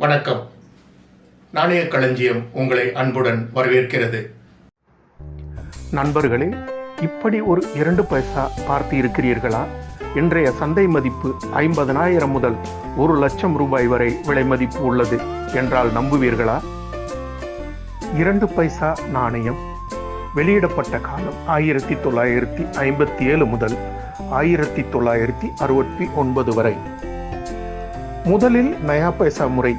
வணக்கம். நாணய களஞ்சியம் உங்களை அன்புடன் வரவேற்கிறது. நண்பர்களே, இப்படி ஒரு 2 பைசா பார்த்து இருக்கிறீர்களா? இன்றைய சந்தை மதிப்பு 50,000 முதல் 1,00,000 ரூபாய் வரை விலை மதிப்பு உள்ளது என்றால் நம்புவீர்களா? 2 பைசா நாணயம் வெளியிடப்பட்ட காலம் 1957 முதல் 1969 வரை. முதலில் நயா பைசா முறை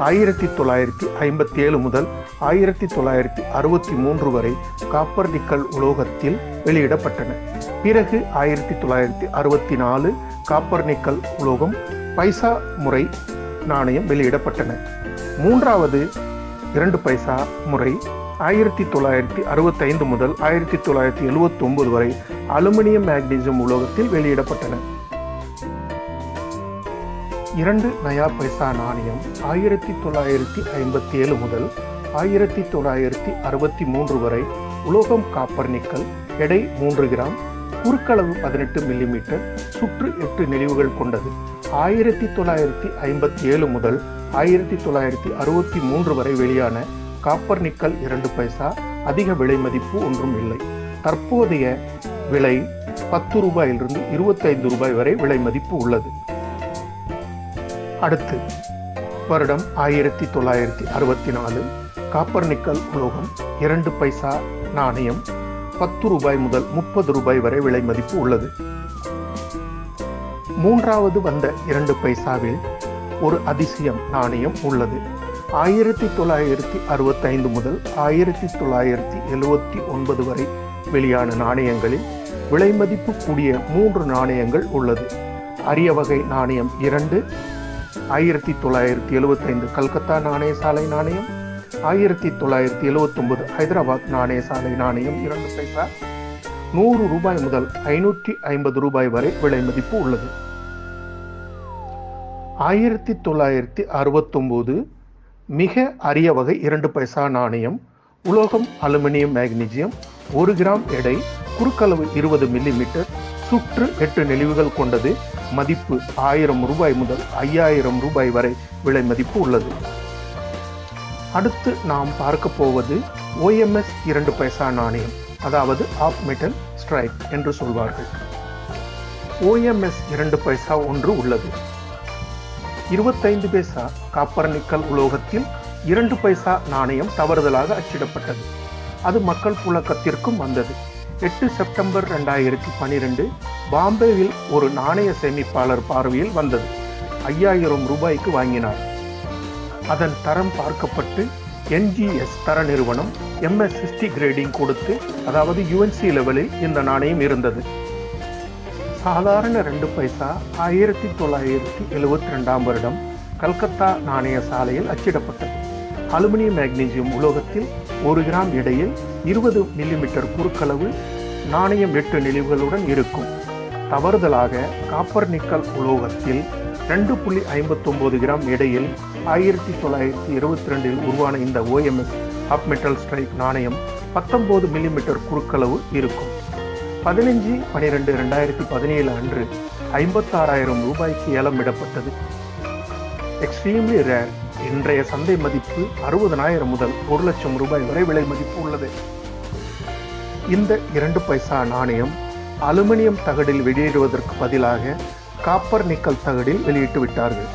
1957 முதல் 1963 வரை காப்பர் நிக்கல் உலோகத்தில் வெளியிடப்பட்டன. பிறகு 1964 காப்பர் நிக்கல் உலோகம் பைசா முறை நாணயம் வெளியிடப்பட்டன. மூன்றாவது 2 பைசா முறை 1965 முதல் 1979 வரை அலுமினியம் மேக்னீசியம் உலோகத்தில் வெளியிடப்பட்டன. 2 நயா பைசா நாணயம் 1957 முதல் 1963 வரை உலோகம் காப்பர் நிக்கல், எடை 3 கிராம், குறுக்களவு 18 மில்லிமீட்டர், சுற்று 8 நெளிவுகள் கொண்டது. 1957 முதல் 1963 வரை வெளியான காப்பர் நிக்கல் 2 பைசா அதிக விலை மதிப்பு ஒன்றும் இல்லை. தற்போதைய விலை 10 ரூபாயிலிருந்து 25 ரூபாய் வரை விலை மதிப்பு உள்ளது. அடுத்து வருடம் 1964 காப்பர் நிக்கல் உலோகம் 2 பைசா நாணயம் 10 ரூபாய் முதல் 30 ரூபாய் வரை விலை மதிப்பு உள்ளது. மூன்றாவது வந்த 2 பைசாவில் ஒரு அதிசயம் நாணயம் உள்ளது. 1965 முதல் 1979 வரை வெளியான நாணயங்களில் விலை மதிப்பு கூடிய 3 நாணயங்கள் உள்ளது. அரிய வகை நாணயம் 2, 1975 கல்கத்தா நாணய சாலை நாணயம், 1979 ஹைதராபாத் நாணய சாலை நாணயம் 2 பைசா 100 ரூபாய் முதல் 550 ரூபாய் வரை விலை மதிப்பு உள்ளது. 1969 மிக அரிய வகை 2 பைசா நாணயம் உலோகம் அலுமினியம் மேக்னீசியம், 1 கிராம் எடை, குறுக்களவு 20 மில்லிமீட்டர், சுற்று 8 நெளிவுகள் கொண்டது. மதிப்பு 1000 ரூபாய் முதல் 5000 ரூபாய் வரை விலை மதிப்பு உள்ளது. அடுத்து நாம் பார்க்க போவது OMS 2 பைசா நாணயம், அதாவது ஆஃப் மெட்டல் ஸ்ட்ரைப் என்று சொல்வார்கள். OMS 2 பைசா ஒன்று உள்ளது. 25 பைசா காப்பர் நிக்கல் உலோகத்தில் 2 பைசா நாணயம் தவறுதலாக அச்சிடப்பட்டது. அது மக்கள் புழக்கத்திற்கும் வந்தது. 8 செப்டம்பர் 2012 பாம்பேவில் ஒரு நாணய சேமிப்பாளர் பார்வையில் வந்தது. 5000 ரூபாய்க்கு வாங்கினார். அதன் தரம் பார்க்கப்பட்டு NGS தர நிறுவனம் MS60 கிரேடிங் கொடுத்து, அதாவது UNC லெவலில் இந்த நாணயம் இருந்தது. சாதாரண 2 பைசா 1972 வருடம் கல்கத்தா நாணய சாலையில் அச்சிடப்பட்டது. அலுமினியம் மேக்னீசியம் உலோகத்தில் 1 கிராம் எடையில் 20 மில்லிமீட்டர் குறுக்களவு, நாணயம் 8 நெளிவுகளுடன் இருக்கும். தவறுதலாக காப்பர் நிக்கல் உலோகத்தில் 2.59 கிராம் எடையில் 1922 உருவான இந்த OMS ஆஃப் மெட்டல் ஸ்ட்ரைப் நாணயம் 19 மில்லிமீட்டர் குறுக்களவு இருக்கும். 15/12/2017 அன்று 56,000 ரூபாய்க்கு ஏலமிடப்பட்டது. Extremely rare. இன்றைய சந்தை மதிப்பு 60,000 முதல் 1,00,000 ரூபாய் வரை விலை மதிப்பு உள்ளது. இந்த 2 பைசா நாணயம் அலுமினியம் தகடில் வெளியிடுவதற்கு பதிலாக காப்பர் நிக்கல் தகடில் வெளியிட்டு விட்டார்கள்.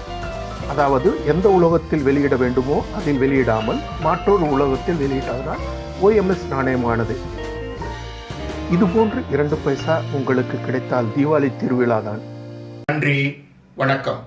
அதாவது எந்த உலோகத்தில் வெளியிட வேண்டுமோ அதில் வெளியிடாமல் மற்றொரு உலோகத்தில் வெளியிட்டதனால் OMS நாணயமானது. இதுபோன்று 2 பைசா உங்களுக்கு கிடைத்தால் தீபாவளி திருவிழாதான். நன்றி, வணக்கம்.